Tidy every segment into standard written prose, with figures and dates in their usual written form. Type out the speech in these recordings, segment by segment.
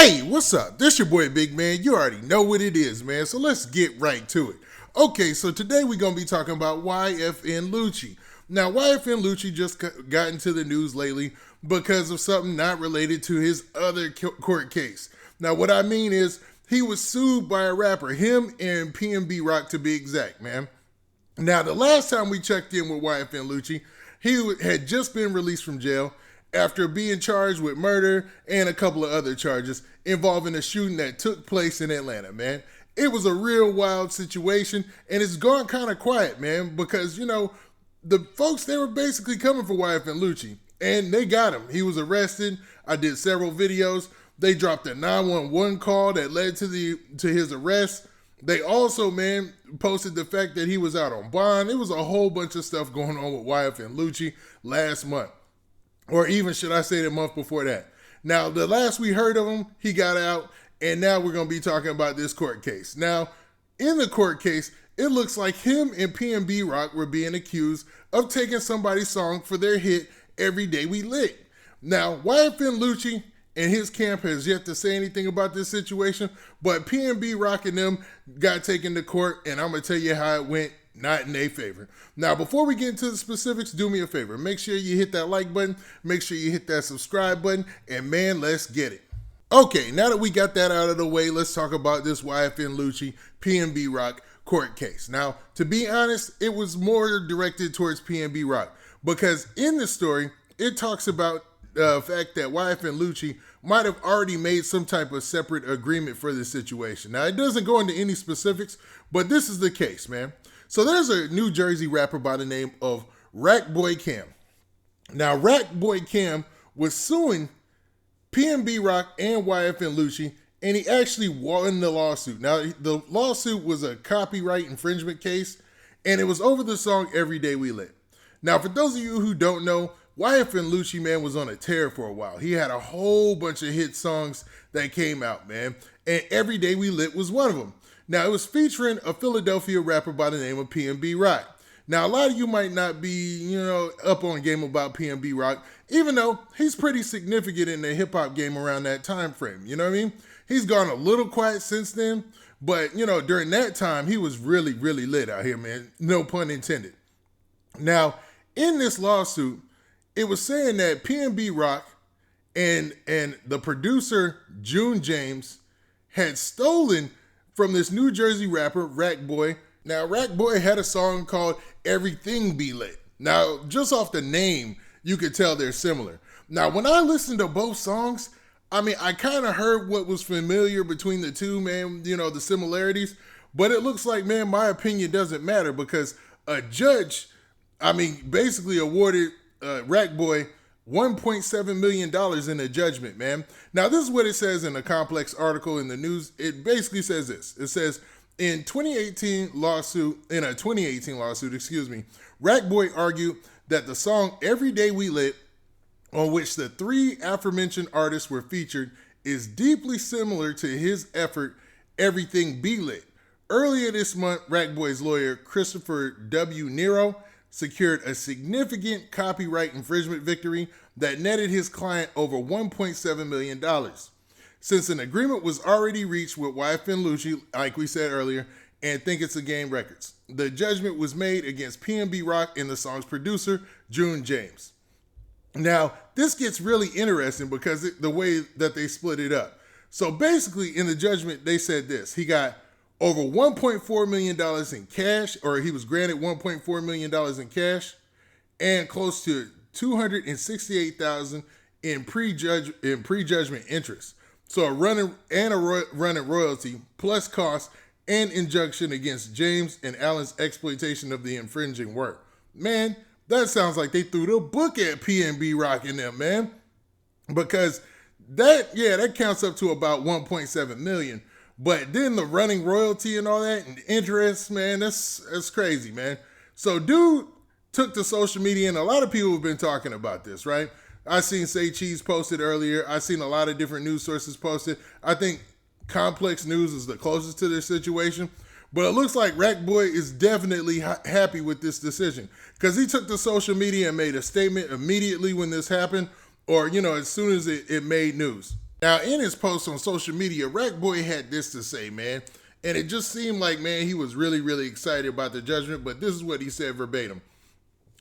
Hey, what's up? This your boy Big Man. You already know what it is, man. So let's get right to it. Okay, so today we're going to be talking about YFN Lucci. Now, YFN Lucci just got into the news lately because of something not related to his other court case. Now, what I mean is he was sued by a rapper, him and PnB Rock to be exact, man. Now, the last time we checked in with YFN Lucci, he had just been released from jail after being charged with murder and a couple of other charges involving a shooting that took place in Atlanta, man. It was a real wild situation, and it's gone kind of quiet, man, because, the folks, they were basically coming for YFN Lucci, and they got him. He was arrested. I did several videos. They dropped a 911 call that led to his arrest. They also, man, posted the fact that he was out on bond. It was a whole bunch of stuff going on with YFN Lucci last month. Or even, should I say, the month before that. Now, the last we heard of him, he got out, and now we're going to be talking about this court case. Now, in the court case, it looks like him and PnB Rock were being accused of taking somebody's song for their hit, Every Day We Lit. Now, YFN Lucci and his camp has yet to say anything about this situation, but PnB Rock and them got taken to court, and I'm going to tell you how it went. Not in their favor. Now, before we get into the specifics, do me a favor. Make sure you hit that like button. Make sure you hit that subscribe button. And man, let's get it. Okay, now that we got that out of the way, let's talk about this YFN Lucci PnB Rock court case. Now, to be honest, it was more directed towards PnB Rock because in the story, it talks about the fact that YFN Lucci might have already made some type of separate agreement for this situation. Now, it doesn't go into any specifics, but this is the case, man. So there's a New Jersey rapper by the name of Rackboy Cam. Now, Rackboy Cam was suing PnB Rock and YFN Lucci, and he actually won the lawsuit. Now, the lawsuit was a copyright infringement case, and it was over the song Every Day We Lit. Now, for those of you who don't know, YFN Lucci, man, was on a tear for a while. He had a whole bunch of hit songs that came out, man, and Every Day We Lit was one of them. Now, it was featuring a Philadelphia rapper by the name of PnB Rock. Now, a lot of you might not be, up on game about PnB Rock, even though he's pretty significant in the hip-hop game around that time frame, you know what I mean? He's gone a little quiet since then, but, during that time, he was really, really lit out here, man. No pun intended. Now, in this lawsuit, it was saying that PnB Rock and the producer, June James, had stolen from this New Jersey rapper, Rackboy. Now, Rackboy had a song called Everything Be Lit. Now, just off the name, you could tell they're similar. Now, when I listened to both songs, I kind of heard what was familiar between the two, man, the similarities. But it looks like, man, my opinion doesn't matter because a judge, basically awarded Rackboy $1.7 million in a judgment, man. Now, this is what it says in a complex article in the news. It basically says this. It says, in a 2018 lawsuit, Rackboy argued that the song Every Day We Lit, on which the three aforementioned artists were featured, is deeply similar to his effort, Everything Be Lit. Earlier this month, Rackboy's lawyer, Christopher W. Nero, secured a significant copyright infringement victory that netted his client over $1.7 million. Since an agreement was already reached with YFN Lucci, like we said earlier, and Think It's a Game Records, the judgment was made against PnB Rock and the song's producer, June James. Now, this gets really interesting because the way that they split it up. So basically, in the judgment, they said this. He got over $1.4 million in cash, or he was granted $1.4 million in cash, and close to $268,000 in prejudgment interest. So a running royalty plus costs and injunction against James and Allen's exploitation of the infringing work. Man, that sounds like they threw the book at PnB Rock in them, man. Because that counts up to about $1.7 million. But then the running royalty and all that and interest, man, that's crazy, man. So dude took to social media, and a lot of people have been talking about this, right? I seen Say Cheese posted earlier. I seen a lot of different news sources posted. I think Complex News is the closest to this situation. But it looks like Rackboy is definitely happy with this decision because he took to social media and made a statement immediately when this happened, or, as soon as it made news. Now, in his post on social media, Rackboy had this to say, man, and it just seemed like, man, he was really, really excited about the judgment, but this is what he said verbatim.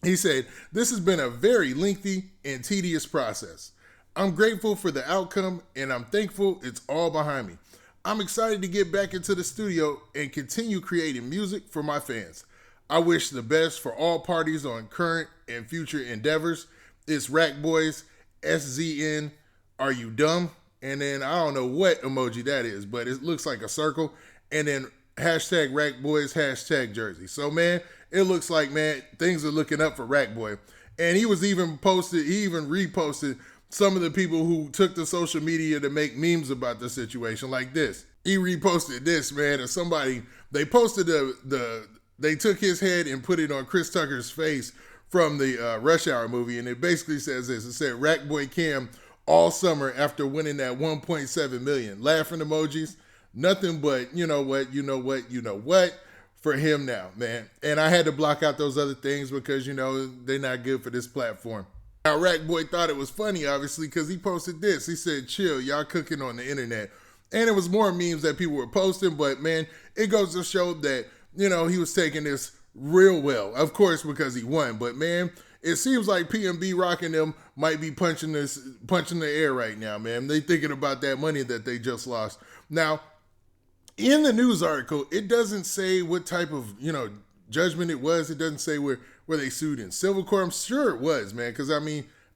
He said, "This has been a very lengthy and tedious process. I'm grateful for the outcome, and I'm thankful it's all behind me. I'm excited to get back into the studio and continue creating music for my fans. I wish the best for all parties on current and future endeavors. It's Rackboys, SZN, Are You Dumb?" And then I don't know what emoji that is, but it looks like a circle. And then hashtag Rackboys, hashtag Jersey. So, man, it looks like, man, things are looking up for Rackboy. And he even reposted some of the people who took to social media to make memes about the situation, like this. He reposted this, man, and somebody, they posted they took his head and put it on Chris Tucker's face from the Rush Hour movie, and it basically says this. It said, "Rackboy Cam all summer after winning that 1.7 million. Laughing emojis. Nothing but, you know what for him now, man." And I had to block out those other things because, they're not good for this platform. Now, Rackboy thought it was funny, obviously, because he posted this. He said, "Chill, y'all cooking on the internet." And it was more memes that people were posting, but, man, it goes to show that, he was taking this real well. Of course, because he won. But, man, it seems like PnB Rock and them might be punching the air right now, man. They thinking about that money that they just lost. Now, in the news article, it doesn't say what type of, judgment it was. It doesn't say where they sued in civil court. I'm sure it was, man, because, I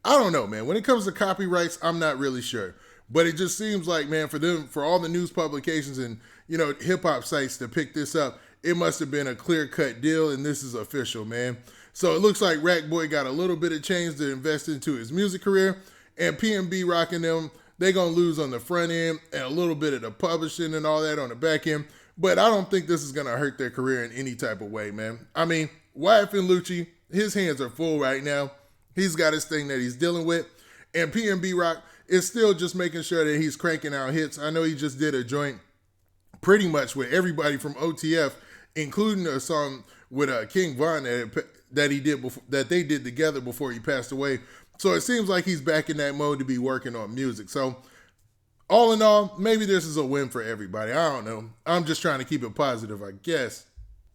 don't know, man. When it comes to copyrights, I'm not really sure. But it just seems like, man, for all the news publications and, hip-hop sites to pick this up, it must have been a clear-cut deal, and this is official, man. So it looks like Rackboy got a little bit of change to invest into his music career, and PnB Rock and them, they're going to lose on the front end and a little bit of the publishing and all that on the back end. But I don't think this is going to hurt their career in any type of way, man. YFN Lucci, his hands are full right now. He's got his thing that he's dealing with. And PnB Rock is still just making sure that he's cranking out hits. I know he just did a joint pretty much with everybody from OTF, including a song with King Von that they did together before he passed away. So it seems like he's back in that mode to be working on music. So all in all, maybe this is a win for everybody. I don't know. I'm just trying to keep it positive, I guess.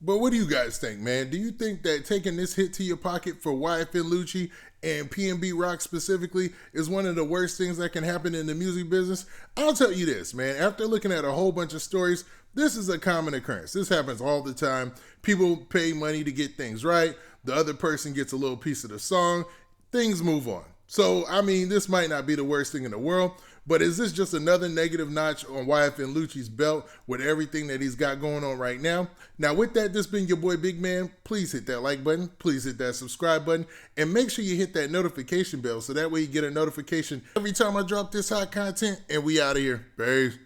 But what do you guys think, man? Do you think that taking this hit to your pocket for YFN Lucci and PnB Rock specifically is one of the worst things that can happen in the music business? I'll tell you this, man. After looking at a whole bunch of stories, this is a common occurrence. This happens all the time. People pay money to get things right. The other person gets a little piece of the song. Things move on. So, this might not be the worst thing in the world, but is this just another negative notch on YFN Lucci's belt with everything that he's got going on right now? Now, with that, this been your boy Big Man. Please hit that like button. Please hit that subscribe button. And make sure you hit that notification bell so that way you get a notification every time I drop this hot content. And we out of here. Peace.